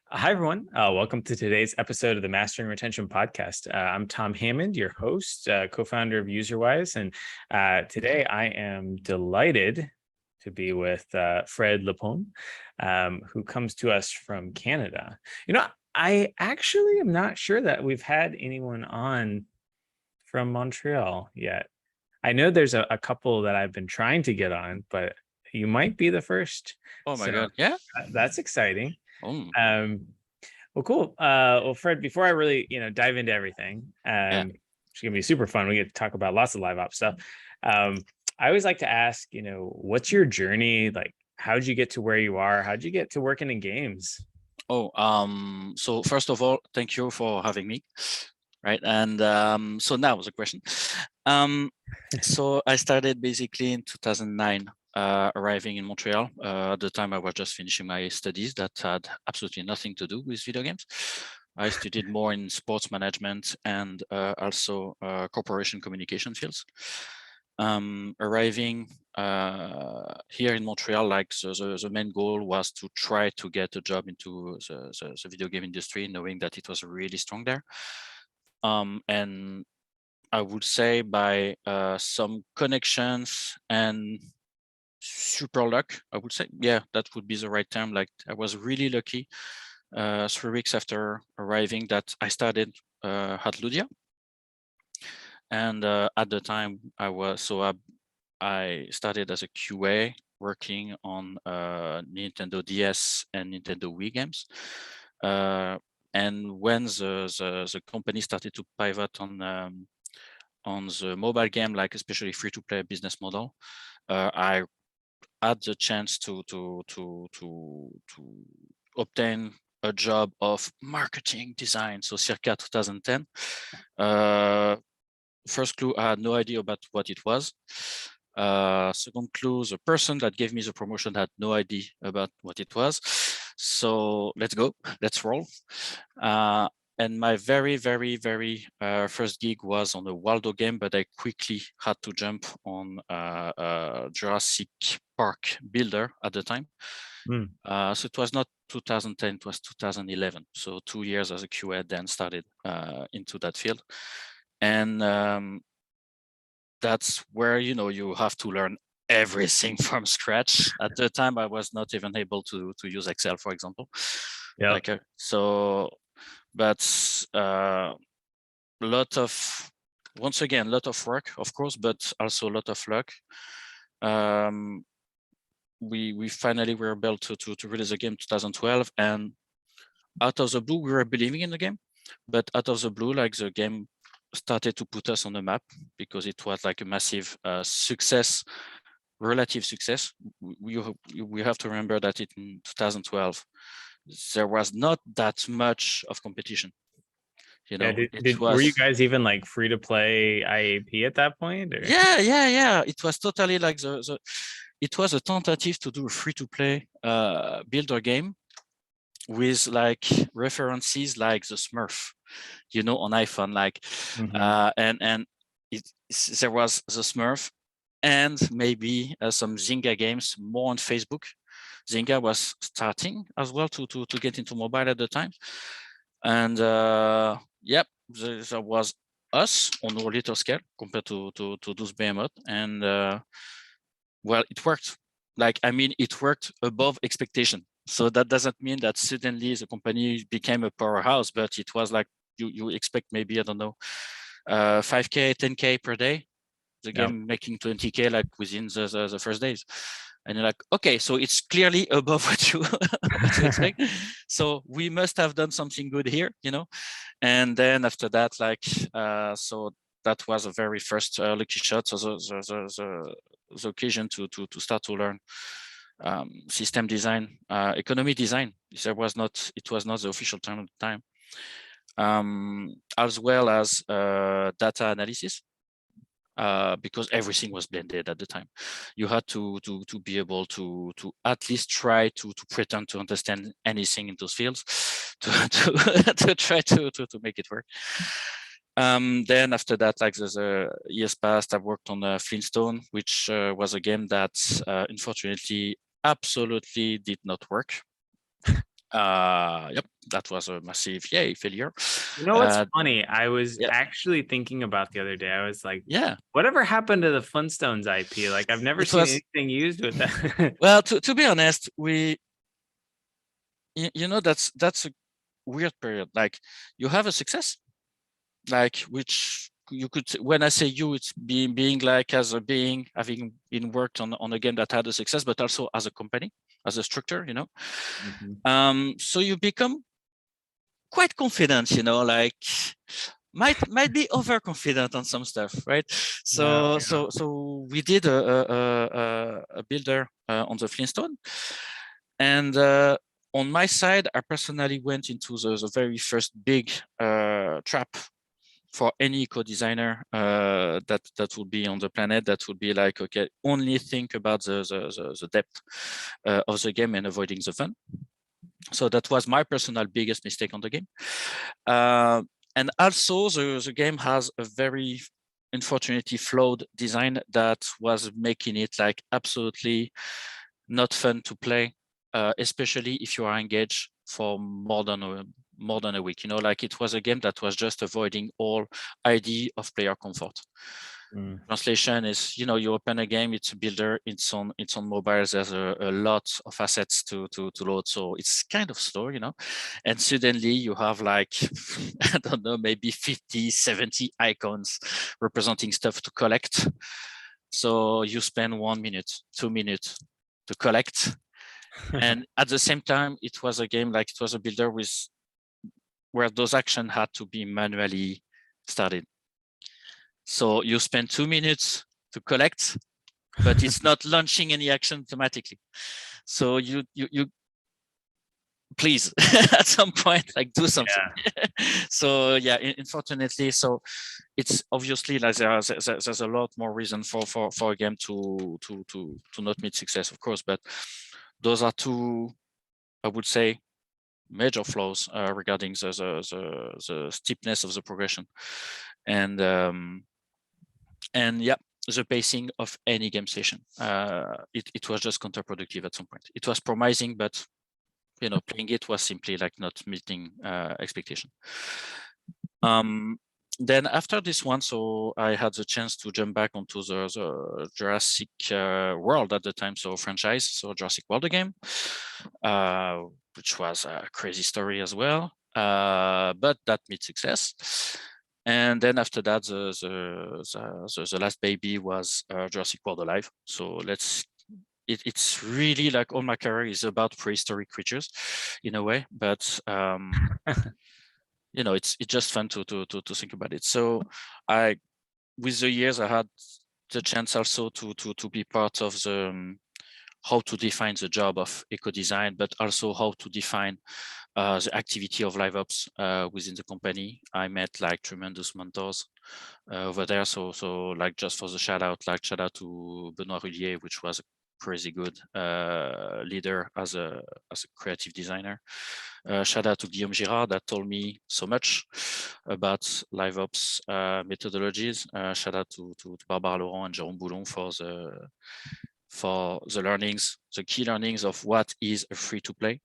Hi, everyone. Welcome to today's episode of the Mastering Retention Podcast. I'm Tom Hammond, your host, co-founder of UserWise. And today I am delighted to be with Fred Lepont, who comes to us from Canada. I actually am not sure that we've had anyone on from Montreal yet. I know there's a couple that I've been trying to get on, but you might be the first. Oh my So God. Yeah. that's exciting. Oh, Um, well, cool. Well, Fred, before I really, dive into everything, yeah. it's gonna be super fun. We get to talk about lots of live ops stuff. I always like to ask, what's your journey? Like, how'd you get to where you are? How'd you get to working in games? So first of all, thank you for having me. Right. And so now the question. So I started basically in 2009, arriving in Montreal. At the time, I was just finishing my studies that had absolutely nothing to do with video games. I studied more in sports management and also corporation communication fields. Arriving here in Montreal, like the main goal was to try to get a job into the video game industry, knowing that it was really strong there. And I would say by some connections and super luck, I would say, yeah, that would be the right term. Like I was really lucky 3 weeks after arriving that I started at Ludia. And at the time I started as a QA working on Nintendo DS and Nintendo Wii games. And when the company started to pivot on the mobile game, like especially free-to-play business model, I had the chance to obtain a job of marketing design. So circa 2010. First clue, I had no idea about what it was. Second clue, the person that gave me the promotion had no idea about what it was. So let's go, let's roll. And my very first gig was on a Waldo game, but I quickly had to jump on Jurassic Park Builder at the time. So it was not 2010, it was 2011. So 2 years as a QA, then started into that field. And that's where, you have to learn everything from scratch. At the time, I was not even able to use Excel, for example. Yeah. But once again, a lot of work, of course, but also a lot of luck. We finally were able to release the game 2012, and out of the blue, we were believing in the game, but out of the blue, like the game started to put us on the map because it was like a massive success, relative success. We have to remember that in 2012, there was not that much of competition. Were you guys even like free to play IAP at that point? Or? Yeah. It was totally like it was a tentative to do a free to play builder game with like references like the Smurf, on iPhone, like, and there was the Smurf and maybe some Zynga games more on Facebook. Zynga was starting as well to get into mobile at the time. And yep, there was us on a little scale compared to those behemoth. And well, it worked. Like, I mean, it worked above expectation. So that doesn't mean that suddenly the company became a powerhouse, but it was like you expect maybe, I don't know, 5K, 10K per day, the game making 20K like within the first days. And you're like, okay, so it's clearly above what you expect. So we must have done something good here, And then after that, like, so that was a very first lucky shot. So the occasion to start to learn system design, economy design. It was not the official term at the time, as well as data analysis. Because everything was blended at the time. You had to be able to at least try to pretend to understand anything in those fields to try to make it work. Then after that, like the years passed, I worked on Flintstone, which was a game that unfortunately absolutely did not work. Yep, that was a massive failure. You know what's funny? I was Yeah. actually thinking about the other day. I was like, Yeah, whatever happened to the Flintstones IP? Like, I've never it seen was. anything used with that. Well, to be honest, that's a weird period. Like, you have a success, like, which you could, when I say you, it's being like as a being, having been worked on a game that had a success, but also as a company, as a structure, Mhm. so you become quite confident, like might be overconfident on some stuff, right? Yeah, So yeah. we did a builder on the Flintstone, and on my side, I personally went into the very first big trap for any eco-designer that would be on the planet. That would be like, okay, only think about the depth of the game and avoiding the fun. So that was my personal biggest mistake on the game. And also the game has a very unfortunately flawed design that was making it like absolutely not fun to play, especially if you are engaged for more than a week. Like, it was a game that was just avoiding all idea of player comfort. Mm. Translation is, you open a game, it's a builder, it's on mobiles, there's a lot of assets to load, so it's kind of slow, and suddenly you have like I don't know, maybe 50 70 icons representing stuff to collect. So you spend 1 minute, 2 minutes to collect, and at the same time it was a game, like, it was a builder where those actions had to be manually started. So you spend 2 minutes to collect, but it's not launching any action automatically. So you please at some point, like, do something. Yeah. So yeah, unfortunately, so it's obviously like there's a lot more reason for a game to not meet success, of course, but those are two, I would say, major flaws regarding the steepness of the progression, and yeah, the pacing of any game session. It was just counterproductive at some point. It was promising, but playing it was simply like not meeting expectation. Then after this one, so I had the chance to jump back onto the Jurassic World at the time, so franchise, so Jurassic World game, which was a crazy story as well, but that made success. And then after that, the last baby was Jurassic World Alive. So it's really like all my career is about prehistoric creatures in a way, but it's just fun to think about it. So with the years, I had the chance also to be part of the how to define the job of eco design, but also how to define the activity of liveOps within the company. I met like tremendous mentors over there. So like, just for the shout out to Benoit Rudier, which was a crazy good leader as a creative designer. Shout out to Guillaume Girard that told me so much about liveOps methodologies. Shout out to Barbara Laurent and Jérôme Boulon for the learnings, the key learnings of what is a free-to-play.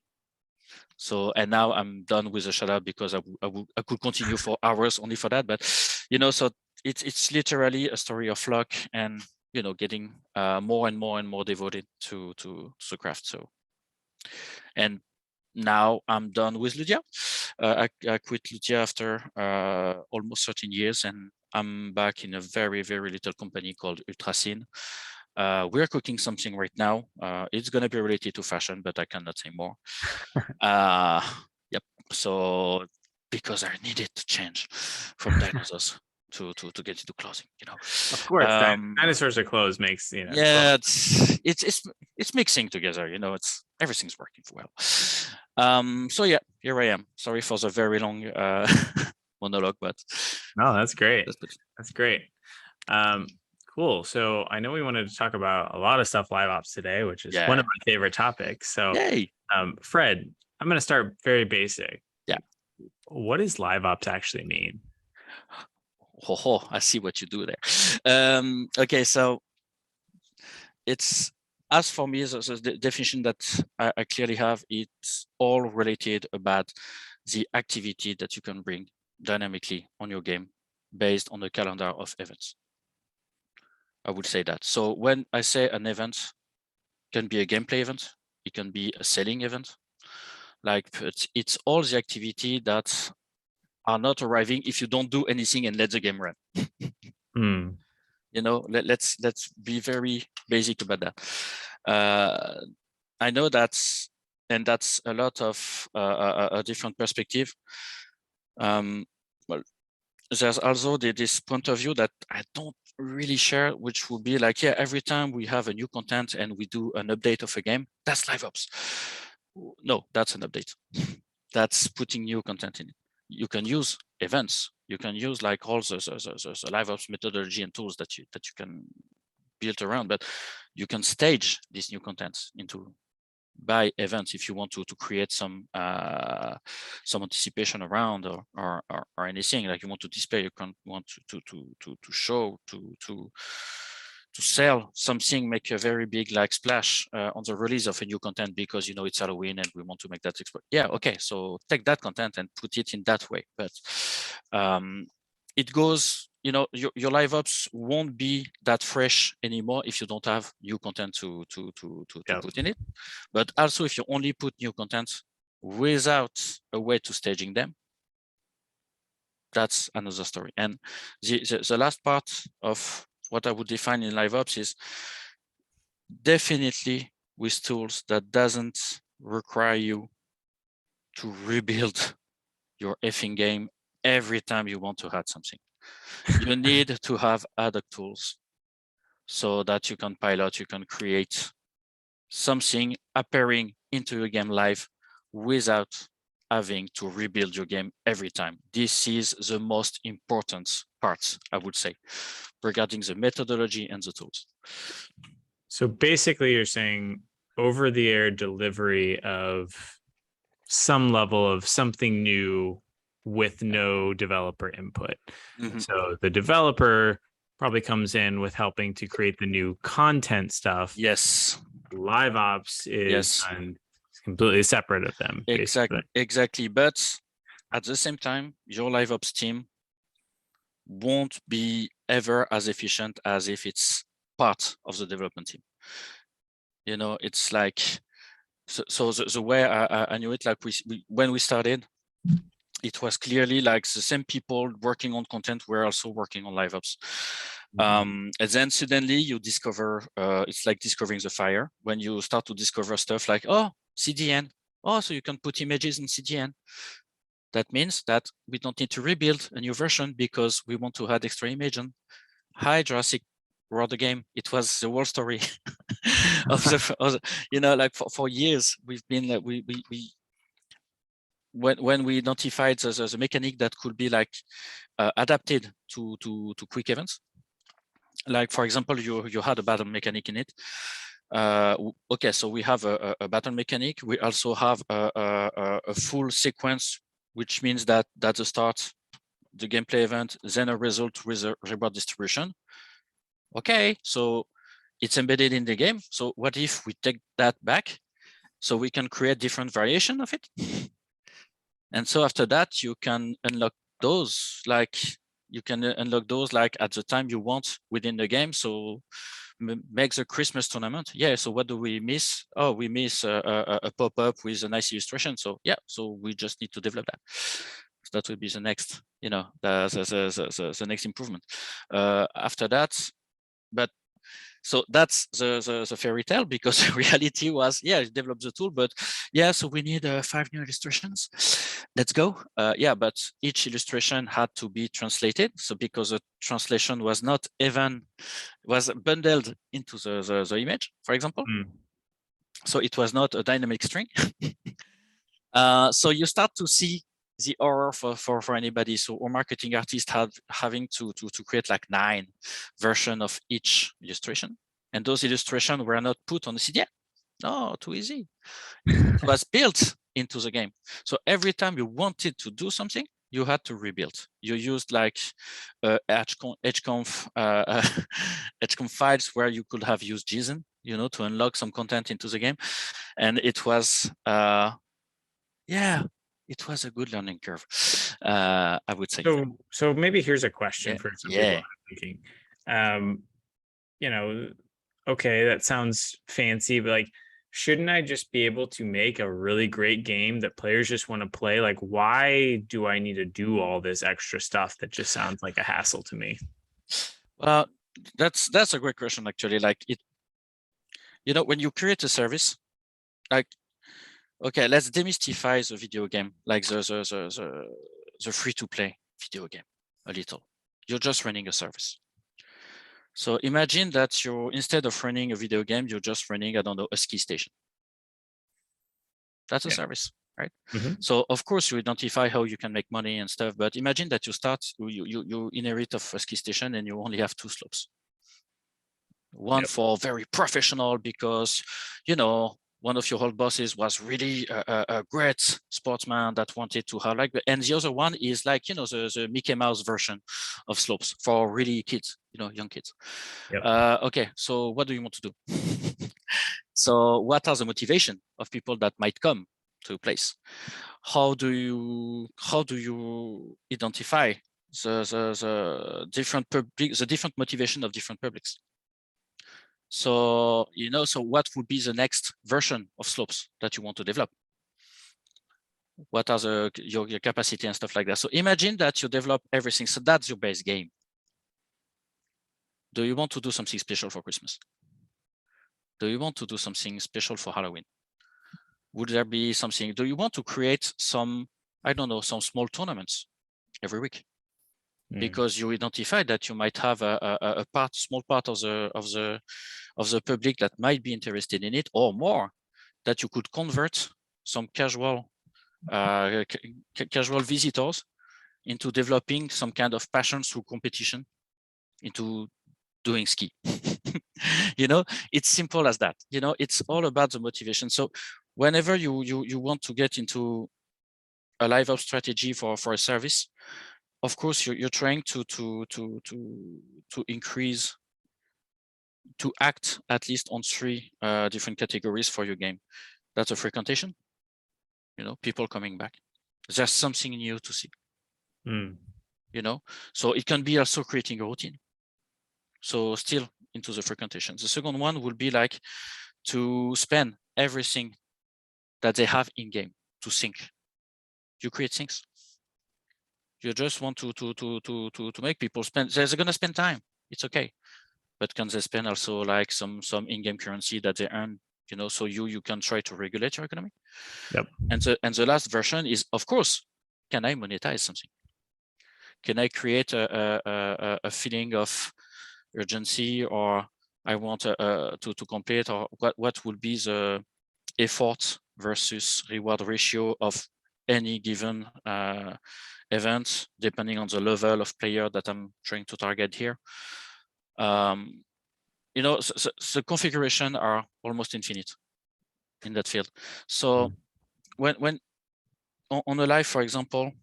So, and now I'm done with the shout out because I could continue for hours only for that. But so it's literally a story of luck and getting more and more devoted to the craft. So, and now I'm done with Ludia. I quit Ludia after almost 13 years, and I'm back in a very, very little company called Ultracine. We're cooking something right now. It's going to be related to fashion, but I cannot say more. Yep. So, because I needed to change from dinosaurs to get into clothing, Of course, dinosaurs are clothes makes Yeah, clothes. it's mixing together. It's everything's working well. So yeah, here I am. Sorry for the very long monologue, but No, that's great. That's great. Cool. So I know we wanted to talk about a lot of stuff live ops today, which is one of my favorite topics. So, yay. Fred, I'm going to start very basic. Yeah. What does live ops actually mean? I see what you do there. Okay, so it's as for me, the definition that I clearly have, it's all related about the activity that you can bring dynamically on your game based on the calendar of events. I would say that. So when I say an event, can be a gameplay event, it can be a selling event, like it's all the activity that are not arriving if you don't do anything and let the game run. Mm. You know, let's be very basic about that. I know that's a lot of a different perspective. Well, there's also this point of view that I don't really share, which will be like, yeah, every time we have a new content and we do an update of a game, that's liveOps. No, that's an update. That's putting new content in it. You can use events. You can use like all the liveOps methodology and tools that you can build around, but you can stage these new contents into by events if you want to create some anticipation around or anything, like you want to display, you can want to show, to sell something, make a very big like splash on the release of a new content because you know it's Halloween and we want to make that expert. Yeah, okay, so take that content and put it in that way. But it goes, you know, your live ops won't be that fresh anymore if you don't have new content to put in it. But also if you only put new content without a way to staging them, that's another story. And the last part of what I would define in live ops is definitely with tools that doesn't require you to rebuild your effing game every time you want to add something. You need to have other tools so that you can pilot, you can create something appearing into your game live without having to rebuild your game every time. This is the most important part, I would say, regarding the methodology and the tools. So basically you're saying over the air delivery of some level of something new with no developer input. Mm-hmm. So the developer probably comes in with helping to create the new content stuff. Yes. Live ops is completely separate of them. Exactly. But at the same time, your live ops team won't be ever as efficient as if it's part of the development team. You know, it's like, so the way I knew it, like when we started, it was clearly like the same people working on content were also working on live ops. And then suddenly you discover, it's like discovering the fire when you start to discover stuff like, oh, CDN. Oh, so you can put images in CDN. That means that we don't need to rebuild a new version because we want to add extra image. And hi, Jurassic World, the game. It was the whole story of the, you know, like for years we've been when we notified the mechanic that could be like adapted to quick events. Like for example, you had a battle mechanic in it. Okay, so we have a battle mechanic. We also have a full sequence, which means that at the start, the gameplay event, then a result with a reward distribution. Okay, so it's embedded in the game. So what if we take that back so we can create different variation of it? And so after that, you can unlock those, like you can unlock those like at the time you want within the game. So make the Christmas tournament. Yeah, so what do we miss? Oh, we miss a pop-up with a nice illustration. So yeah, so we just need to develop that. So that will be the next, you know, the next improvement. After that, but so that's the fairy tale, because the reality was, yeah, develop the tool, but yeah, so we need 5 new illustrations. Let's go. Yeah, but each illustration had to be translated. So because the translation was not even, was bundled into the image, for example. So it was not a dynamic string. So you start to see the horror for anybody. So our marketing artist having to create like 9 versions of each illustration, and those illustrations were not put on the CDN. No, too easy. It was built into the game. So every time you wanted to do something, you had to rebuild. You used like HConf files where you could have used JSON to unlock some content into the game. And it was, it was a good learning curve, I would say. So maybe here's a question for some people Yeah. I'm thinking. Okay, that sounds fancy, but like, shouldn't I just be able to make a really great game that players just want to play? Like, why do I need to do all this extra stuff that just sounds like a hassle to me? Well, that's a great question, actually. Like when you create a service, like, okay, let's demystify the video game, like the free-to-play video game a little. You're just running a service. So imagine that instead of running a video game, you're just running, I don't know, a ski station. That's a service, right? So of course you identify how you can make money and stuff, but imagine that you inherit of a ski station and you only have 2 slopes. One for very professional because, one of your old bosses was really a great sportsman that wanted to have and the other one is like, the Mickey Mouse version of slopes for really kids, young kids. Okay, so what do you want to do? So what are the motivation of people that might come to a place? How do you identify the different motivation of different publics? So, so what would be the next version of slopes that you want to develop? What are your capacity and stuff like that? So imagine that you develop everything. So that's your base game. Do you want to do something special for Christmas? Do you want to do something special for Halloween? Would there be something? Do you want to create some, I don't know, some small tournaments every week? Because you identify that you might have a small part of the public that might be interested in it, or more, that you could convert some casual visitors into developing some kind of passion through competition into doing ski. It's simple as that. It's all about the motivation. So whenever you want to get into a liveOps strategy for a service, of course you're trying to increase, to act at least on 3 different categories for your game. That's a frequentation, people coming back. There's something new to see. So it can be also creating a routine. So still into the frequentation. The second one will be like to spend everything that they have in game to sync. You create things. You just want to make people spend. They're gonna spend time. It's okay, but can they spend also like some in-game currency that they earn? So you can try to regulate your economy. And the last version is, of course, can I monetize something? Can I create a feeling of urgency, or I want to complete, or what would be the effort versus reward ratio of any given event, depending on the level of player that I'm trying to target here. The configuration are almost infinite in that field. So when on a live, for example,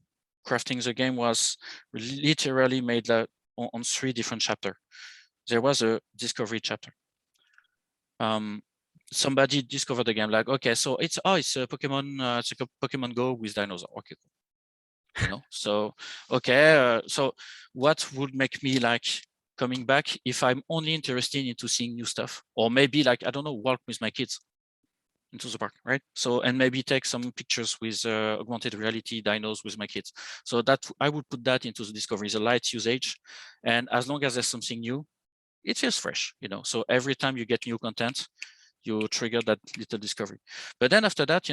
crafting the game was literally made on 3 different chapters. There was a discovery chapter. Somebody discovered the game, like, okay, so it's a Pokemon, it's a Pokemon Go with dinosaur. Okay, cool. So okay, so what would make me like coming back if I'm only interested into seeing new stuff, or maybe like, I don't know, walk with my kids into the park, right? So, and maybe take some pictures with augmented reality dinos with my kids. So that I would put that into the discovery, the light usage, and as long as there's something new, it feels fresh, So every time you get new content, you trigger that little discovery. But then after that,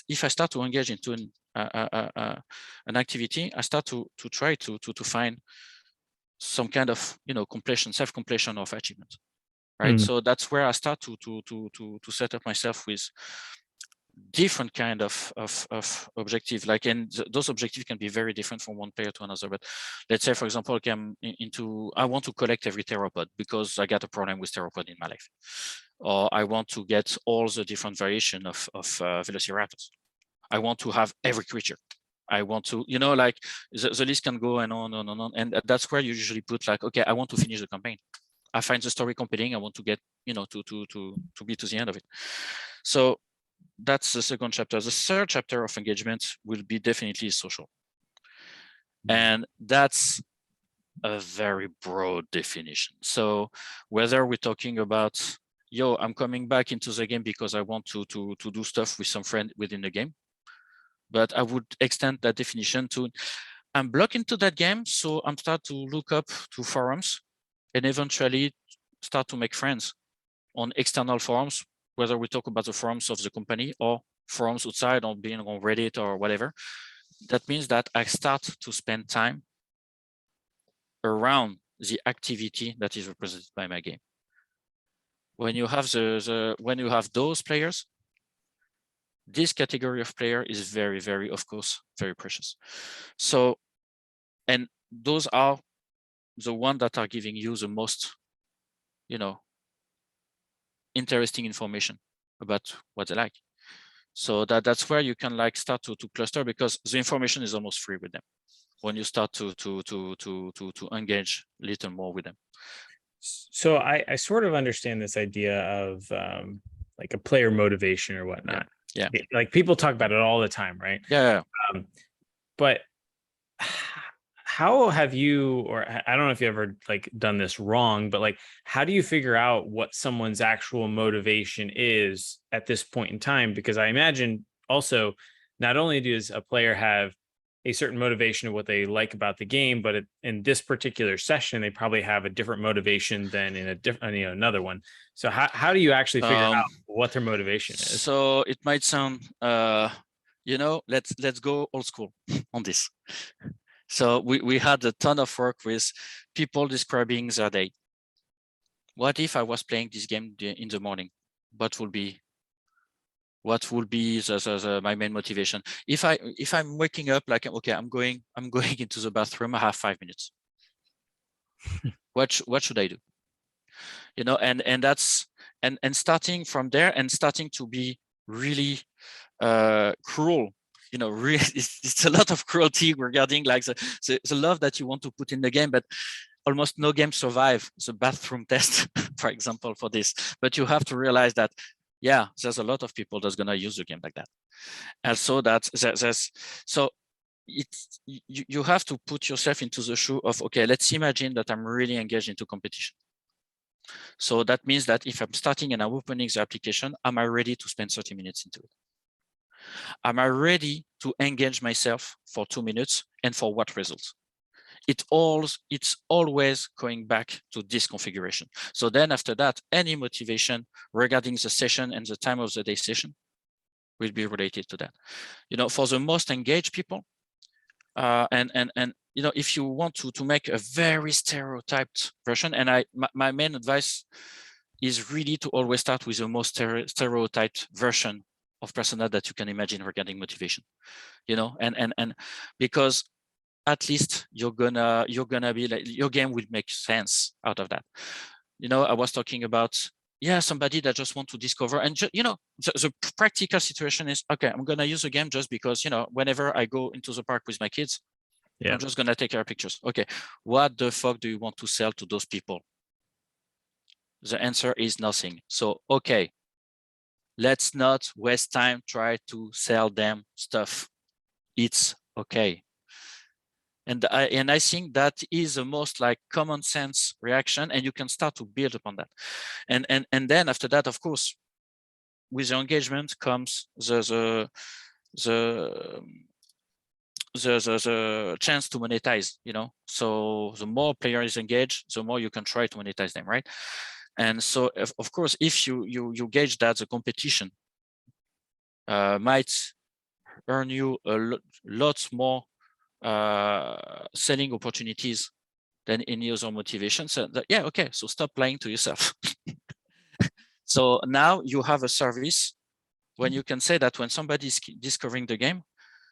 if I start to engage into an activity, I start to try to find some kind of completion, self-completion of achievement, right? So that's where I start to set up myself with different kind of objective, like, and those objectives can be very different from one player to another. But let's say, for example, okay, I want to collect every theropod because I got a problem with theropod in my life, or I want to get all the different variation of velociraptors. I want to have every creature. I want to, like the list can go and on and on and on. And that's where you usually put like, okay, I want to finish the campaign. I find the story compelling. I want to get, to be to the end of it. So that's the second chapter. The third chapter of engagement will be definitely social. And that's a very broad definition. So whether we're talking about, I'm coming back into the game because I want to do stuff with some friend within the game, but I would extend that definition to, I'm blocked into that game, so I'm start to look up to forums and eventually start to make friends on external forums, whether we talk about the forums of the company or forums outside or being on Reddit or whatever. That means that I start to spend time around the activity that is represented by my game. When you have when you have those players, this category of player is very, very, of course, very precious. So, and those are the ones that are giving you the most, interesting information about what they like. So that's where you can start to cluster, because the information is almost free with them when you start to engage a little more with them. So I sort of understand this idea of like a player motivation or whatnot. Yeah. Like people talk about it all the time, right? Yeah. But how have you, or I don't know if you ever done this wrong, but how do you figure out what someone's actual motivation is at this point in time? Because I imagine also not only does a player have a certain motivation of what they like about the game, but in this particular session, they probably have a different motivation than in a different, another one. So how do you actually figure out what their motivation is? So it might sound, let's go old school on this. So we had a ton of work with people describing their day. What if I was playing this game in the morning? What would be my main motivation? If I'm waking up okay, I'm going into the bathroom, I have 5 minutes. What should I do? And that's and starting from there and starting to be really cruel. Really, it's a lot of cruelty regarding the love that you want to put in the game, but almost no game survive the bathroom test, for example, for this. But you have to realize that, there's a lot of people that's gonna use the game like that. And so so you have to put yourself into the shoe of, okay, let's imagine that I'm really engaged into competition. So that means that if I'm starting and I'm opening the application, am I ready to spend 30 minutes into it? Am I ready to engage myself for 2 minutes, and for what results? It's always going back to this configuration. So then after that, any motivation regarding the session and the time of the day session will be related to that. For the most engaged people, and if you want to make a very stereotyped version, and my main advice is really to always start with the most stereotyped version of persona that you can imagine regarding motivation, and because at least you're gonna be your game will make sense out of that. I was talking about, somebody that just want to discover, and the practical situation is, okay, I'm gonna use a game just because, whenever I go into the park with my kids, I'm just gonna take their pictures. Okay, what the fuck do you want to sell to those people? The answer is nothing. So, okay, let's not waste time try to sell them stuff. It's okay. And I think that is the most common sense reaction, and you can start to build upon that. And then after that, of course, with the engagement comes the chance to monetize. So the more players engage, the more you can try to monetize them, right? And so, of course, if you gauge that the competition might earn you lots more selling opportunities than any other motivation. So okay, so stop lying to yourself. So now you have a service when you can say that when somebody is discovering the game,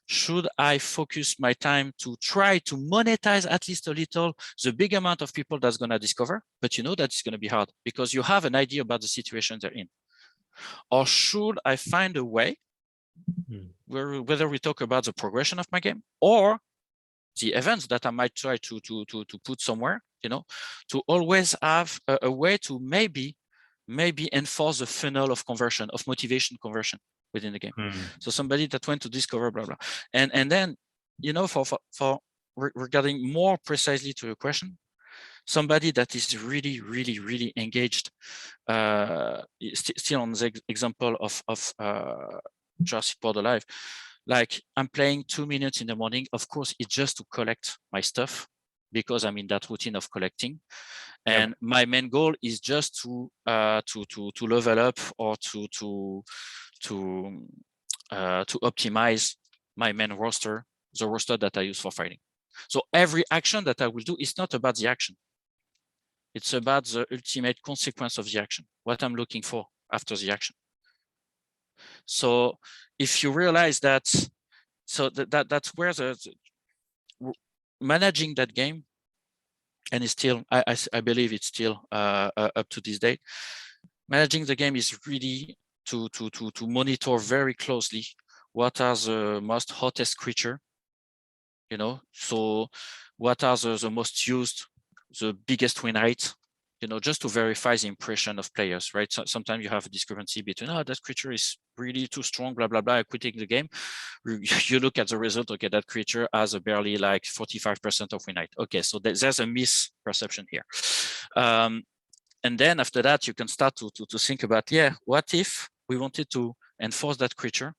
should I focus my time to try to monetize at least a little the big amount of people that's going to discover? But that it's going to be hard because you have an idea about the situation they're in. Or should I find a way whether we talk about the progression of my game or the events that I might try to put somewhere, to always have a way to maybe enforce the funnel of conversion, of motivation conversion within the game. So somebody that went to discover blah blah, and then for regarding more precisely to your question, somebody that is really engaged, still on the example of Jurassic World Alive, like I'm playing 2 minutes in the morning. Of course, it's just to collect my stuff because I'm in that routine of collecting. And my main goal is just to level up or to optimize my main roster, the roster that I use for fighting. So every action that I will do is not about the action. It's about the ultimate consequence of the action, what I'm looking for after the action. So if you realize that, so that's where the managing that game, and it's still, I believe it's still up to this day, managing the game is really to monitor very closely what are the most hottest creature, so what are the most used, the biggest win rate, just to verify the impression of players, right? So sometimes you have a discrepancy between, that creature is really too strong, blah, blah, blah, quitting the game. You look at the result, okay, that creature has a barely like 45% of win rate. Okay, so there's a misperception here. And then after that, you can start to think about, what if we wanted to enforce that creature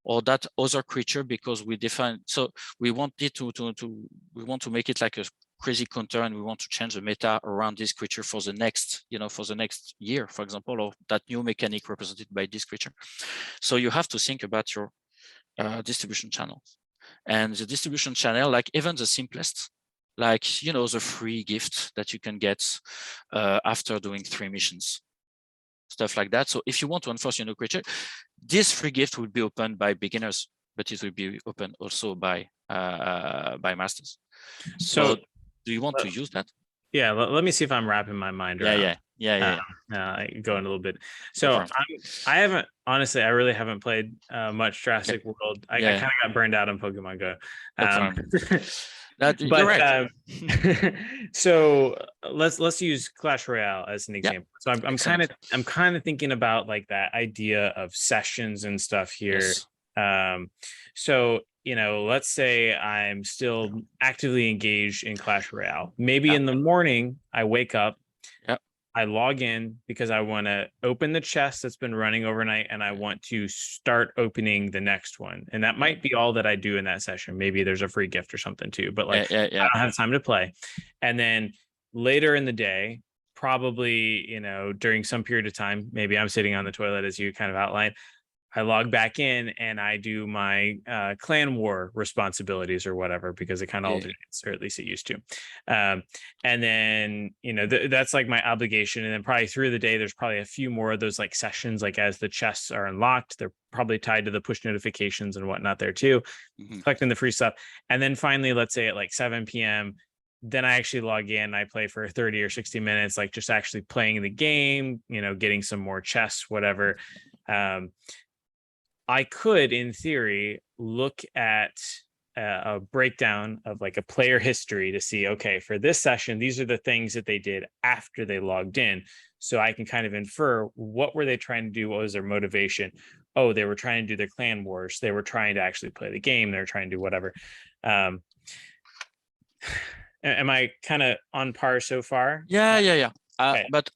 or that other creature because we define, so we want it we want to make it like a crazy counter, and we want to change the meta around this creature for the next, for the next year, for example, or that new mechanic represented by this creature. So you have to think about your distribution channels, and the distribution channel, like even the simplest, like, the free gift that you can get after doing 3 missions, stuff like that. So if you want to enforce your new creature, this free gift will be opened by beginners, but it will be opened also by masters. So do you want to use that? Yeah, let me see if I'm wrapping my mind around. Yeah. Going a little bit. So I haven't, honestly, I really haven't played much Jurassic World. I kind of got burned out on Pokemon Go. You're right. So let's use Clash Royale as an example. So I'm kind of thinking about like that idea of sessions and stuff here. Yes. So let's say I'm still actively engaged in Clash Royale. Maybe in the morning I wake up, I log in because I want to open the chest that's been running overnight, and I want to start opening the next one. And that might be all that I do in that session. Maybe there's a free gift or something too, but like I don't have time to play. And then later in the day, probably, during some period of time, maybe I'm sitting on the toilet as you kind of outlined, I log back in and I do my clan war responsibilities or whatever, because it kind of alternates, or at least it used to. And then, that's like my obligation. And then probably through the day, there's probably a few more of those like sessions, like as the chests are unlocked, they're probably tied to the push notifications and whatnot there too, collecting the free stuff. And then finally, let's say at like 7 p.m., then I actually log in, I play for 30 or 60 minutes, like just actually playing the game, getting some more chests, whatever. I could, in theory, look at a breakdown of like a player history to see, okay, for this session, these are the things that they did after they logged in. So I can kind of infer, what were they trying to do? What was their motivation? Oh, they were trying to do their clan wars. They were trying to actually play the game. They're trying to do whatever. Am I kind of on par so far? Yeah. Okay. But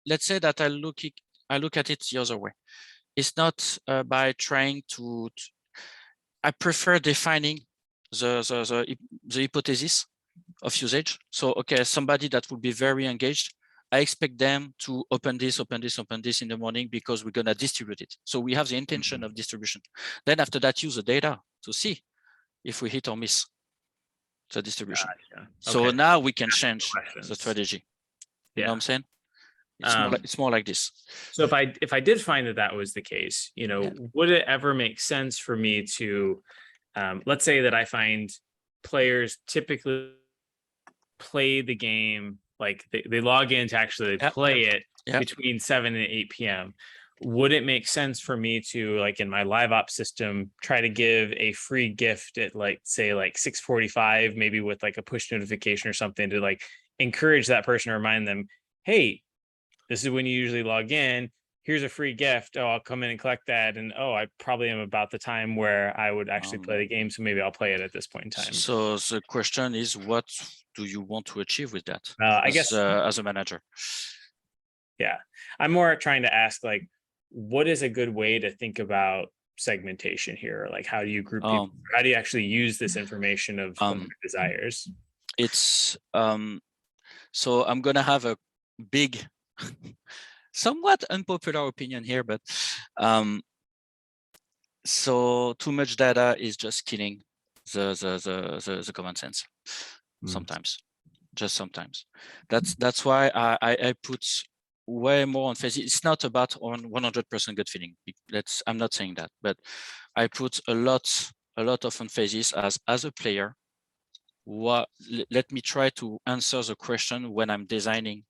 let's say that I look at it the other way. It's not by trying to. I prefer defining the hypothesis of usage. So, okay, somebody that would be very engaged, I expect them to open this in the morning because we're gonna distribute it. So we have the intention of distribution. Then after that, use the data to see if we hit or miss the distribution. Okay. So now we can change the strategy. You know what I'm saying? It's more like this. So if I did find that was the case, would it ever make sense for me to, let's say that I find players typically play the game, like they log in to actually play it between 7 and 8 p.m. would it make sense for me to, like, in my liveOps system, try to give a free gift at, like, say, like 6:45, maybe with like a push notification or something, to like encourage that person, or remind them, hey, this is when you usually log in. Here's a free gift. Oh, I'll come in and collect that. And oh, I probably am about the time where I would actually play the game. So maybe I'll play it at this point in time. So the question is, what do you want to achieve with that I guess, as a manager? yeah, I'm more trying to ask, like, what is a good way to think about segmentation here? Like, how do you group people? How do you actually use this information of their desires? It's so I'm gonna have a big, somewhat unpopular opinion here, but so too much data is just killing the common sense. Sometimes, just sometimes. That's why I put way more emphasis. It's not about on 100% gut feeling. I'm not saying that, but I put a lot of emphasis as a player. Let me try to answer the question when I'm designing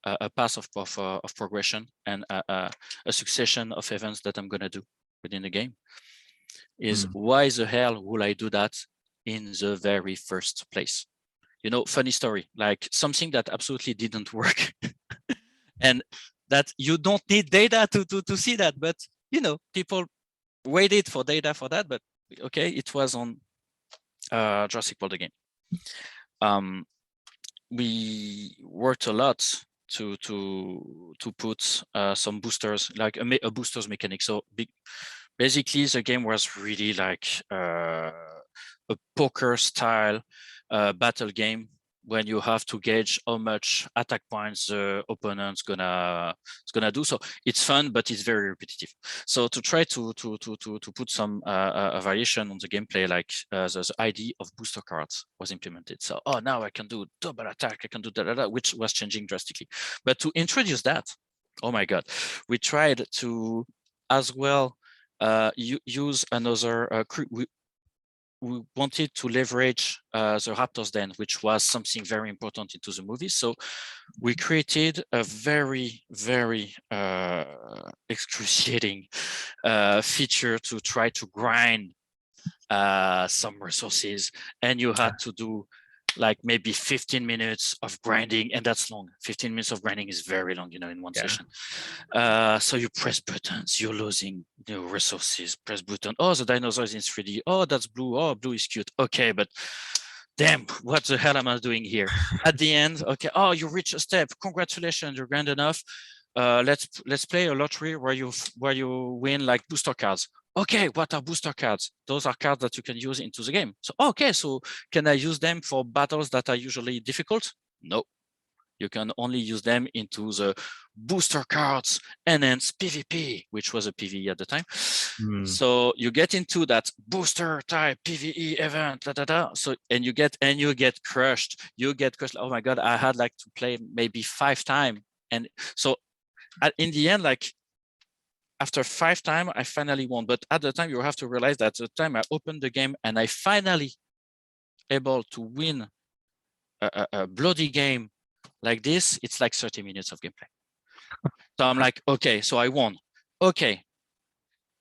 a path of progression and a succession of events that I'm gonna do within the game. Is why the hell will I do that in the very first place? You know, funny story, like something that absolutely didn't work, and that you don't need data to see that, but you know, people waited for data for that. But okay, it was on Jurassic World again. We worked a lot to put some boosters, like a boosters mechanic. So basically, the game was really like a poker style battle game, when you have to gauge how much attack points the opponent's gonna do. So it's fun, but it's very repetitive. So to try to put some variation on the gameplay, like the idea of booster cards was implemented. So now I can do double attack, I can do that, which was changing drastically. But to introduce that, oh my god, we tried to as well use another we wanted to leverage the Raptor's Den, which was something very important into the movie. So we created a very, very excruciating feature to try to grind some resources. And you had to do like maybe 15 minutes of grinding, and that's long. 15 minutes of grinding is very long, you know, in one session. So you press buttons, you're losing resources, press button. Oh, the dinosaur is in 3D. Oh, that's blue. Oh, blue is cute. Okay, but damn, what the hell am I doing here? At the end, okay, oh, you reach a step. Congratulations, you're grand enough. Let's play a lottery where you win like booster cards. Okay, what are booster cards? Those are cards that you can use into the game. So, okay, so can I use them for battles that are usually difficult? No. You can only use them into the booster cards enhanced PvP, which was a PvE at the time. So you get into that booster type PvE event, So and you get crushed. You get crushed. Oh my god, I had like to play maybe 5 times, and so in the end, like after 5 times, I finally won. But at the time, you have to realize that the time I opened the game and I finally able to win a bloody game like this, it's like 30 minutes of gameplay. So I'm like, okay, so I won. Okay.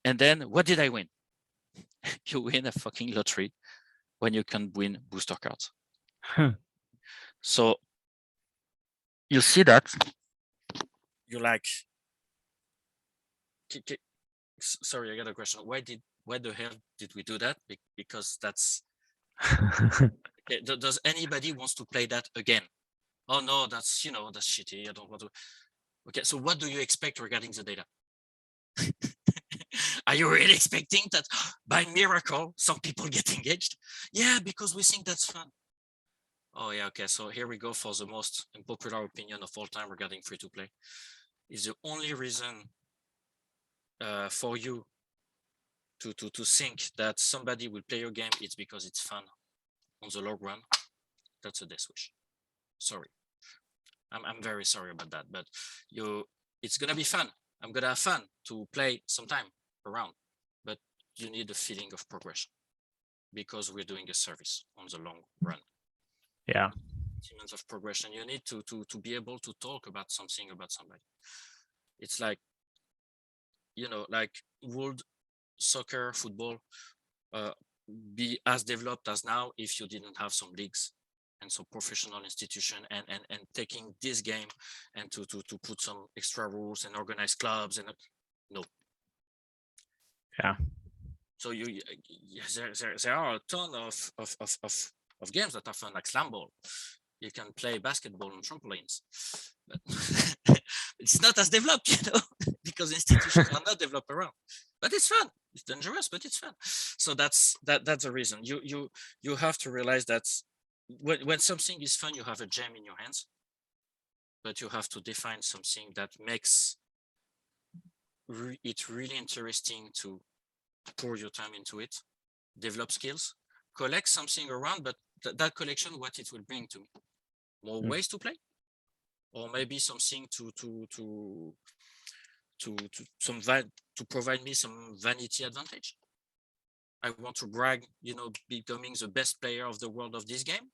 And then what did I win? You win a fucking lottery when you can win booster cards. So you see that, you're like, sorry, I got a question. Why the hell did we do that? Because that's, okay, does anybody wants to play that again? Oh no, that's, that's shitty. I don't want to. Okay, so what do you expect regarding the data? Are you really expecting that by miracle some people get engaged? Yeah, because we think that's fun. Oh yeah, okay, so here we go for the most unpopular opinion of all time regarding free-to-play. Is the only reason for you to think that somebody will play your game, it's because it's fun on the long run. That's a death wish. Sorry. I'm very sorry about that, but it's gonna be fun. I'm gonna have fun to play sometime around, but you need a feeling of progression because we're doing a service on the long run. Yeah. Elements of progression. You need to be able to talk about something about somebody. It's like like would soccer, football be as developed as now if you didn't have some leagues and some professional institution and taking this game and to put some extra rules and organize clubs and no. Yeah. So there are a ton of games that are fun, like slam ball. You can play basketball on trampolines, but it's not as developed, because institutions are not developed around. But it's fun. It's dangerous, but it's fun. So that's the reason. You have to realize that when something is fun, you have a gem in your hands, but you have to define something that makes it really interesting to pour your time into it, develop skills, collect something around, but that collection, what it will bring to me, more ways to play, or maybe something to provide me some vanity advantage. I want to brag, becoming the best player of the world of this game,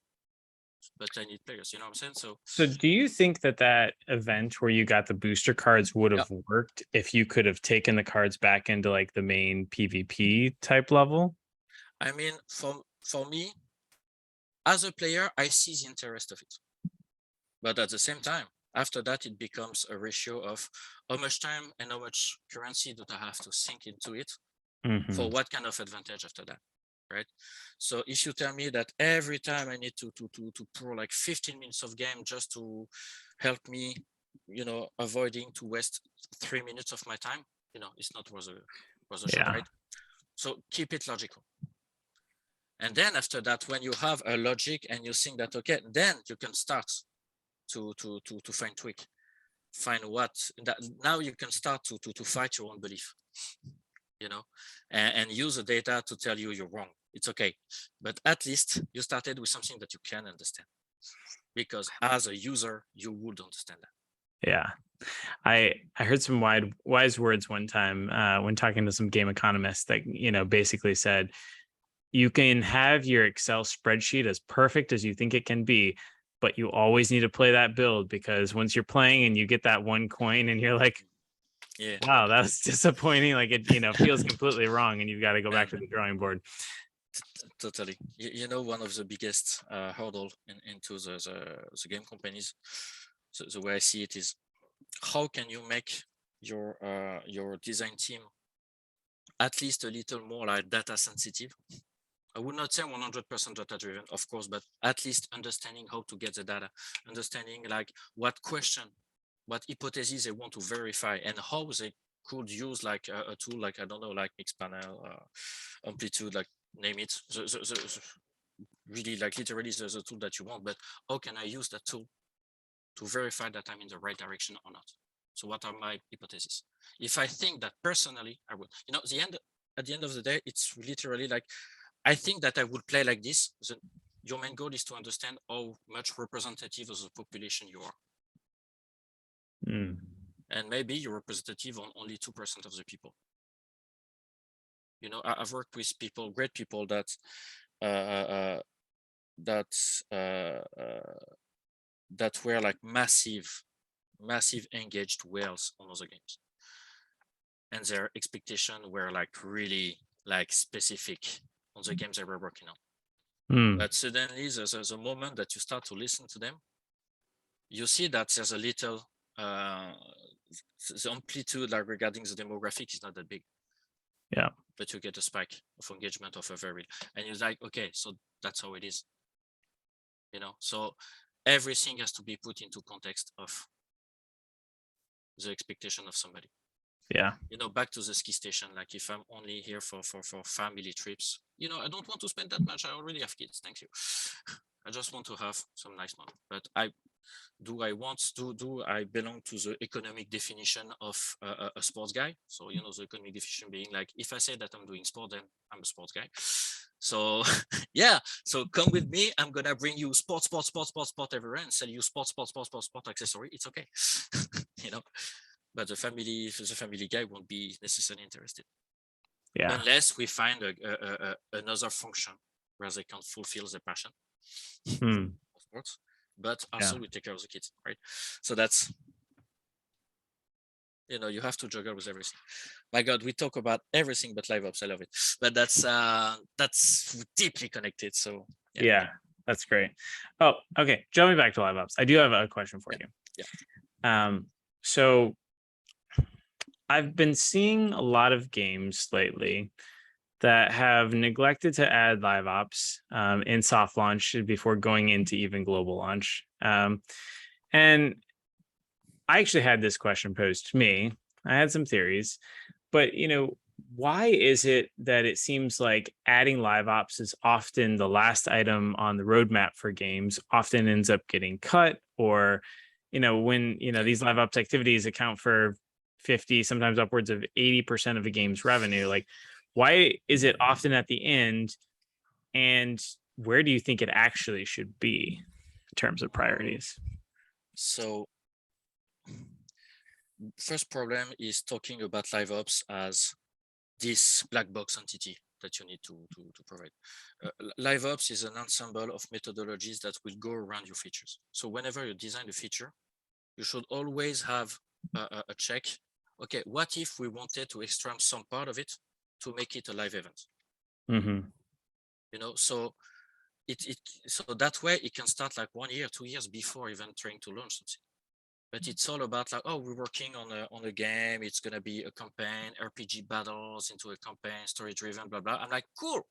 but I need players, you know what I'm saying? So do you think that event where you got the booster cards would have worked if you could have taken the cards back into like the main PvP type level? I mean, for me, as a player, I see the interest of it. But at the same time, after that, it becomes a ratio of how much time and how much currency do I have to sink into it for what kind of advantage after that, right? So if you tell me that every time I need to pour like 15 minutes of game just to help me, avoiding to waste 3 minutes of my time, it's not worth a shot, right? So keep it logical. And then after that, when you have a logic and you think that, okay, then you can start to find tweak, find what that now you can start to fight your own belief, and use the data to tell you you're wrong. It's okay, but at least you started with something that you can understand, because as a user you would understand that. Yeah. I heard some wise words one time when talking to some game economists that basically said you can have your Excel spreadsheet as perfect as you think it can be, but you always need to play that build, because once you're playing and you get that one coin and you're like, wow, that was disappointing. Like it feels completely wrong, and you've got to go back to the drawing board. Totally. One of the biggest hurdle into the game companies, the way I see it is, how can you make your design team at least a little more like data sensitive? I would not say 100% data driven, of course, but at least understanding how to get the data, understanding like what question, what hypotheses they want to verify, and how they could use like a tool like, I don't know, like Mixpanel, Amplitude, like name it, really like literally the tool that you want, but how can I use that tool to verify that I'm in the right direction or not? So what are my hypotheses? If I think that personally I would, at the end of the day, it's literally like, I think that I would play like this. Your main goal is to understand how much representative of the population you are. And maybe you're representative on only 2% of the people. I've worked with people, great people that were like massive engaged whales on other games, and their expectations were like really like specific on the games they were working on. But suddenly there's a moment that you start to listen to them, you see that there's a little the amplitude like regarding the demographic is not that big, but you get a spike of engagement of a very, and you're like, okay, so that's how it is. So everything has to be put into context of the expectation of somebody. Back to the ski station, like if I'm only here for family trips, I don't want to spend that much. I already have kids, thank you. I just want to have some nice money. But I belong to the economic definition of a sports guy? So the economic definition being like, if I say that I'm doing sport, then I'm a sports guy. So yeah, so come with me, I'm gonna bring you sport everywhere and sell you sport accessory. It's okay. But the family guy won't be necessarily interested. Unless we find another function where they can fulfill their passion of sports, but also we take care of the kids, right? So that's You know, you have to juggle with everything. My God, we talk about everything but liveops. I love it, but that's deeply connected. So Yeah, that's great. Oh, okay. Jumping back to liveops, I do have a question for you. Yeah. So I've been seeing a lot of games lately that have neglected to add live ops in soft launch before going into even global launch. And I actually had this question posed to me. I had some theories, but why is it that it seems like adding live ops is often the last item on the roadmap for games, often ends up getting cut, or when these live ops activities account for 50, sometimes upwards of 80% of the game's revenue? Like, why is it often at the end, and where do you think it actually should be in terms of priorities? So first problem is talking about liveops as this black box entity that you need to provide. Liveops is an ensemble of methodologies that will go around your features. So whenever you design a feature, you should always have a check. Okay, what if we wanted to extract some part of it to make it a live event? Mm-hmm. So so that way it can start like 1 year, 2 years before even trying to launch something. But it's all about like, oh, we're working on a game. It's gonna be a campaign, RPG battles into a campaign, story driven, blah blah. I'm like, cool.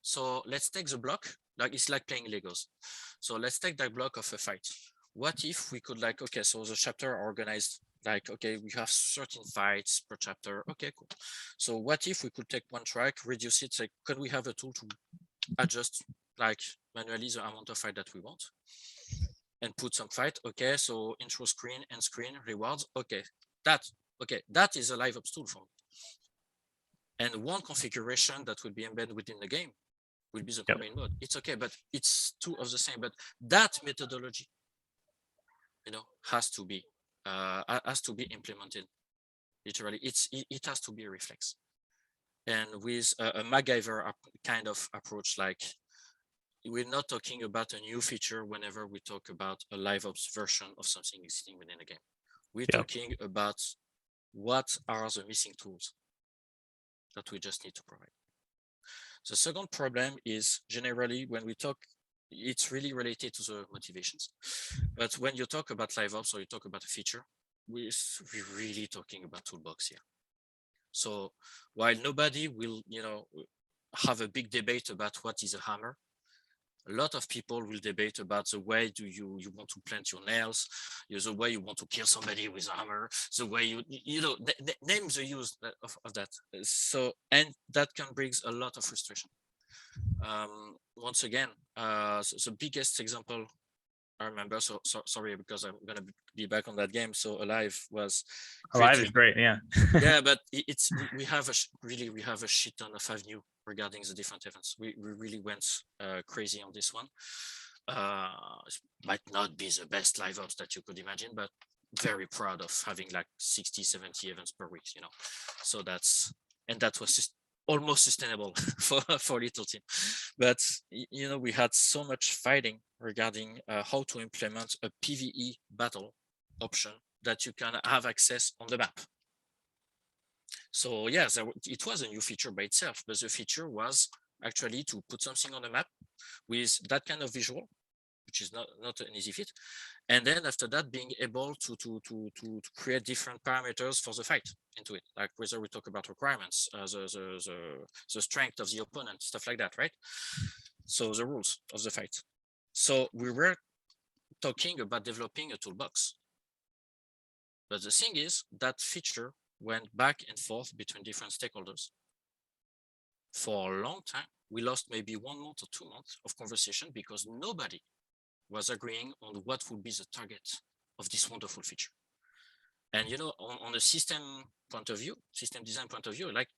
So let's take the block. Like it's like playing Legos. So let's take that block of a fight. What if we could like, okay, so the chapter are organized like, okay, we have 13 fights per chapter. Okay, cool. So what if we could take one track, reduce it? Like, could we have a tool to adjust like manually the amount of fight that we want? And put some fight. Okay, so intro screen, end screen, rewards. Okay, that is a live ops tool for me. And one configuration that will be embedded within the game will be the campaign mode. It's okay, but it's two of the same. But that methodology, has to be implemented. Literally, it has to be a reflex. And with a MacGyver kind of approach, like we're not talking about a new feature whenever we talk about a live ops version of something existing within a game. We're talking about what are the missing tools that we just need to provide. The second problem is generally when we talk, it's really related to the motivations. But when you talk about live ops or you talk about a feature, we're really talking about toolbox here. So while nobody will, have a big debate about what is a hammer, a lot of people will debate about the way do you want to plant your nails, the way you want to kill somebody with a hammer, the way name the use of that. So, and that can bring a lot of frustration. Once again, the biggest example I remember, sorry, because I'm gonna be back on that game. So Alive was Alive is great, yeah. Yeah, but we have a shit ton of avenue regarding the different events. We really went crazy on this one. It might not be the best live ops that you could imagine, but very proud of having like 60, 70 events per week, So that was just almost sustainable for little team. But we had so much fighting regarding how to implement a PvE battle option that you can have access on the map. So yes, it was a new feature by itself, but the feature was actually to put something on the map with that kind of visual, which is not an easy feat. And then after that, being able to create different parameters for the fight into it, like whether we talk about requirements, the strength of the opponent, stuff like that, right? So the rules of the fight. So we were talking about developing a toolbox. But the thing is, that feature went back and forth between different stakeholders. For a long time, we lost maybe 1 month or 2 months of conversation because nobody was agreeing on what would be the target of this wonderful feature. And on a system point of view, system design point of view, like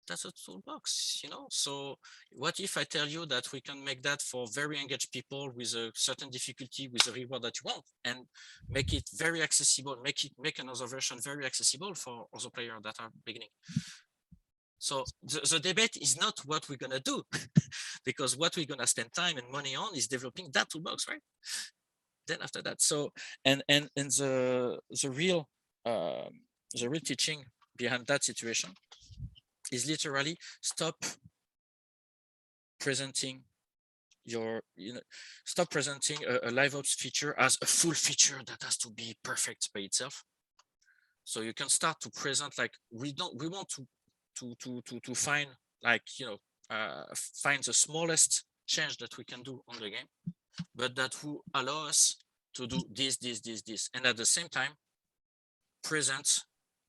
that's a toolbox, So what if I tell you that we can make that for very engaged people with a certain difficulty, with a reward that you want, and make it very accessible, make another version very accessible for other players that are beginning. So the debate is not what we're gonna do, because what we're gonna spend time and money on is developing that toolbox, right? Then after that, so and the real the real teaching behind that situation is literally stop presenting stop presenting a liveOps feature as a full feature that has to be perfect by itself. So you can start to present like we want to find like find the smallest change that we can do on the game, but that will allow us to do this, and at the same time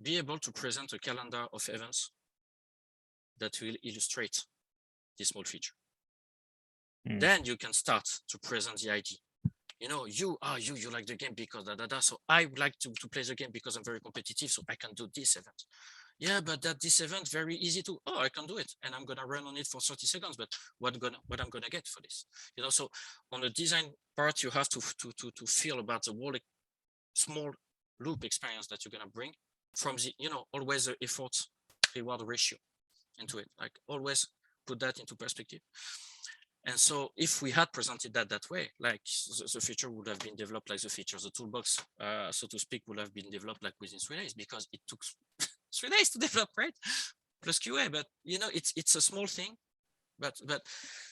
be able to present a calendar of events that will illustrate this small feature. Then you can start to present the idea. You like the game because so I would like to play the game because I'm very competitive, so I can do this event. Yeah, but this event very easy to, I can do it and I'm gonna run on it for 30 seconds, but what I'm gonna get for this? So on the design part, you have to feel about the whole small loop experience that you're gonna bring from the, always the effort reward ratio into it, like always put that into perspective. And so if we had presented that way, like the feature would have been developed like the feature, the toolbox, so to speak, would have been developed like within 3 days, because it took 3 days to develop, right? Plus QA, but it's a small thing, but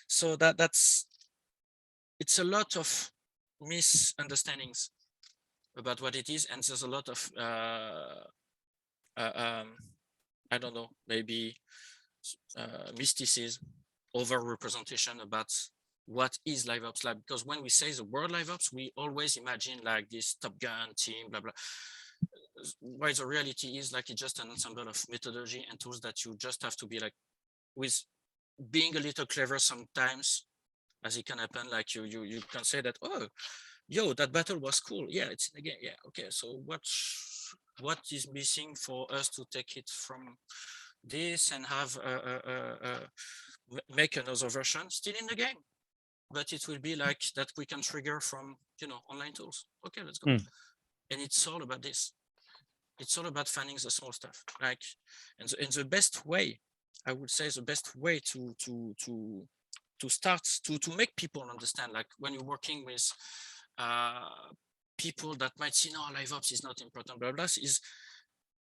so it's a lot of misunderstandings about what it is, and there's a lot of I don't know, maybe mysticism, over representation about what is liveOps like, because when we say the word liveOps, we always imagine like this Top Gun team, blah blah. While the reality is like it's just an ensemble of methodology and tools that you just have to be like, with being a little clever sometimes, as it can happen. Like you can say that, that battle was cool. Yeah, it's in the game. Yeah, okay. So what is missing for us to take it from this and have make another version still in the game, but it will be like that we can trigger from online tools. Okay, let's go. And it's all about this. It's all about finding the small stuff, like, and the best way, I would say, the best way to start to make people understand, like when you're working with people that might see, no, liveOps is not important, blah blah, is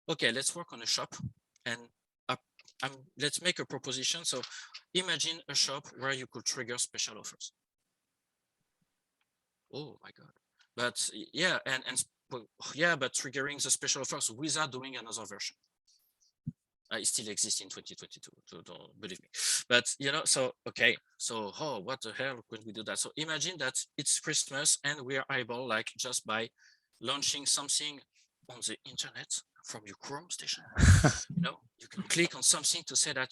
okay, let's work on a shop and let's make a proposition. So imagine a shop where you could trigger special offers. Oh my God. But yeah, but triggering the special offers without doing another version. It still exists in 2022, so don't believe me. But so okay, so what the hell could we do that? So imagine that it's Christmas and we are able, like, just by launching something on the internet from your Chrome station, you can click on something to say that,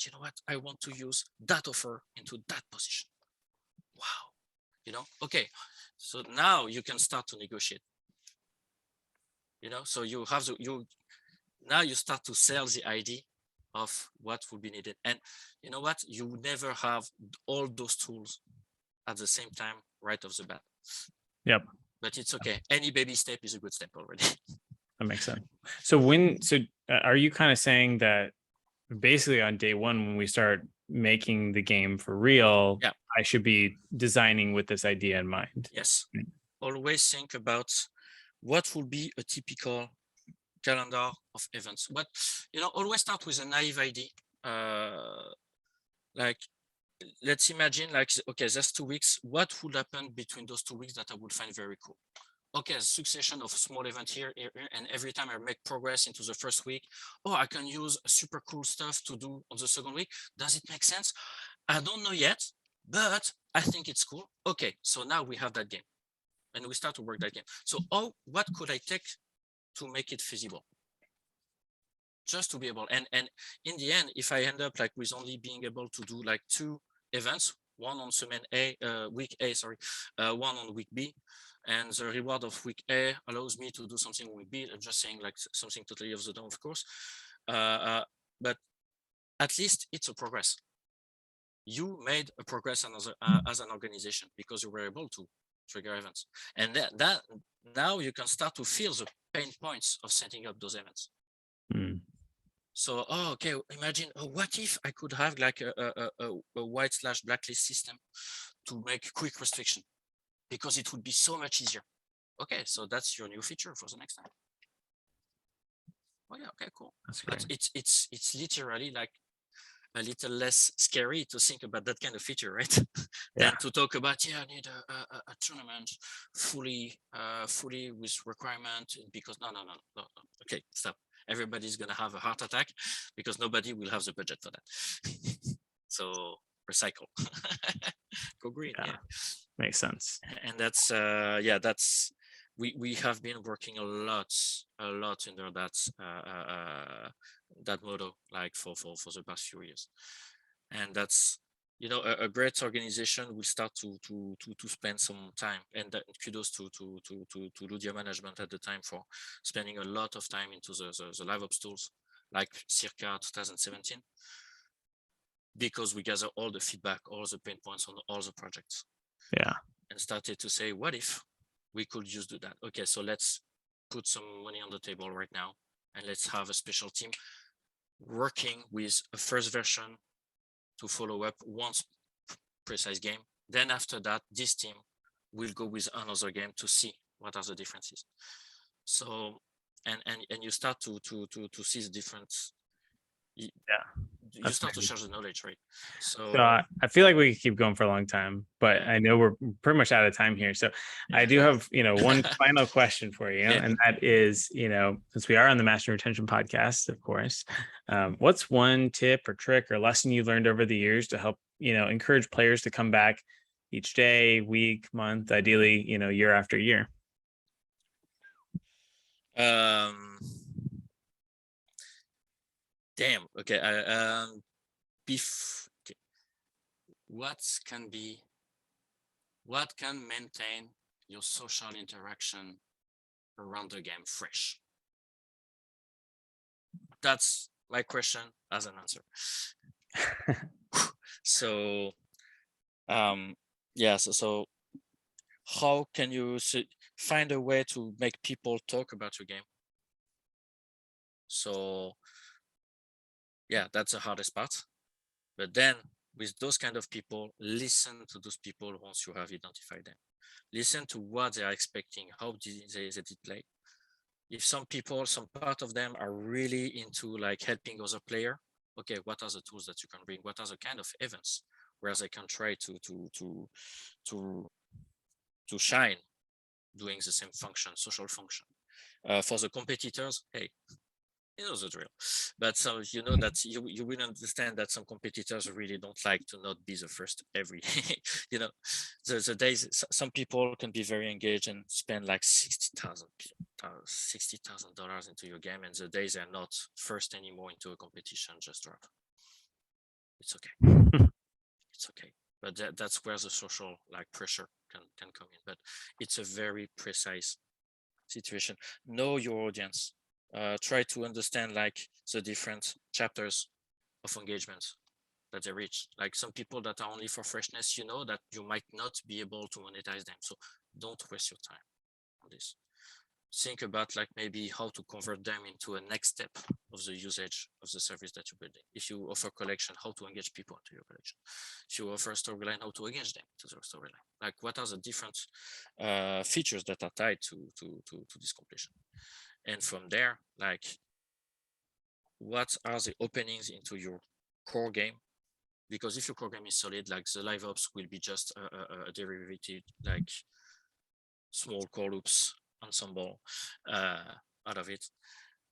I want to use that offer into that position. Wow. Okay, so now you can start to negotiate. So you have now you start to sell the idea of what will be needed. And you know what? You never have all those tools at the same time right off the bat. Yep. But it's okay. Any baby step is a good step already. That makes sense. So are you kind of saying that basically on day one, when we start making the game for real, I should be designing with this idea in mind? Yes. Always think about what would be a typical calendar of events. But always start with a naive idea. Like, let's imagine, like, okay, there's 2 weeks. What would happen between those 2 weeks that I would find very cool? Okay, a succession of small events here, and every time I make progress into the first week, I can use super cool stuff to do on the second week. Does it make sense? I don't know yet, but I think it's cool. Okay, so now we have that game, and we start to work that game. So, what could I take to make it feasible? Just to be able, and in the end, if I end up like with only being able to do like 2 events, one on week A, one on week B, and the reward of week A allows me to do something on week B. I'm just saying like something totally off the dome, of course, but at least it's a progress. You made a progress as an organization because you were able to trigger events, and that now you can start to feel the pain points of setting up those events. So, okay, imagine, what if I could have like a white/blacklist system to make quick restriction, because it would be so much easier. Okay, so that's your new feature for the next time. Oh yeah, okay, cool. That's But great. it's literally like a little less scary to think about that kind of feature, right? Yeah. Than to talk about, I need a tournament fully with requirement, because no. Okay, stop. Everybody's gonna have a heart attack because nobody will have the budget for that. So recycle. Go green. Yeah. Yeah. Makes sense. And that's we have been working a lot under that motto, like for the past few years. And that's, a great organization will start to spend some time, and kudos to Ludia management at the time for spending a lot of time into the liveOps tools, like circa 2017, because we gather all the feedback, all the pain points on all the projects, Yeah. and started to say, what if we could just do that? Okay, so let's put some money on the table right now, and let's have a special team working with a first version to follow up one precise game. Then after that, this team will go with another game to see what are the differences. So, and you start to see the difference. Yeah. You start to share the knowledge, right? So So I feel like we could keep going for a long time, but yeah. I know we're pretty much out of time here. So I do have, one final question for you, Yeah. and that is, since we are on the Master Retention podcast, of course, what's one tip or trick or lesson you learned over the years to help, encourage players to come back each day, week, month, ideally, year after year? Damn. Okay. Okay. What can maintain your social interaction around the game fresh? That's my question as an answer. So, so how can you find a way to make people talk about your game? So, yeah, that's the hardest part. But then with those kind of people, listen to those people once you have identified them. Listen to what they are expecting, how they did play. If some people, some part of them are really into like helping other player, okay, what are the tools that you can bring? What are the kind of events where they can try to shine doing the same function, social function? For the competitors, hey, you know the drill. But so you know that you will understand that some competitors really don't like to not be the first every. The days some people can be very engaged and spend like $60,000 into your game, and the days they're not first anymore into a competition, just drop. It's okay. It's okay. But that's where the social like pressure can come in. But it's a very precise situation. Know your audience. Try to understand like the different chapters of engagement that they reach. Like some people that are only for freshness, that you might not be able to monetize them. So don't waste your time on this. Think about like maybe how to convert them into a next step of the usage of the service that you're building. If you offer collection, how to engage people into your collection. If you offer storyline, how to engage them to the storyline. Like what are the different features that are tied to this completion? And from there, like what are the openings into your core game? Because if your core game is solid, like the liveOps will be just a derivative, like small core loops ensemble out of it.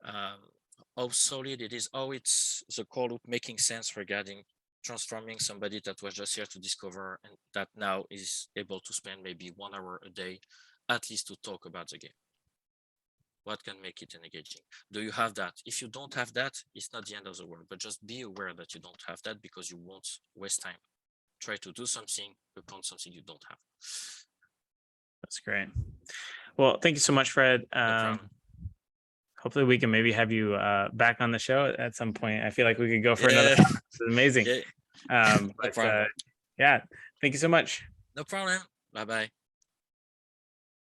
How solid it is, how it's the core loop making sense regarding transforming somebody that was just here to discover and that now is able to spend maybe 1 hour a day at least to talk about the game. What can make it engaging? Do you have that? If you don't have that, it's not the end of the world, but just be aware that you don't have that because you won't waste time. Try to do something upon something you don't have. That's great. Well, thank you so much, Fred. No problem. Hopefully we can maybe have you back on the show at some point. I feel like we could go for another. It's amazing. Yeah. But yeah, thank you so much. No problem. Bye-bye.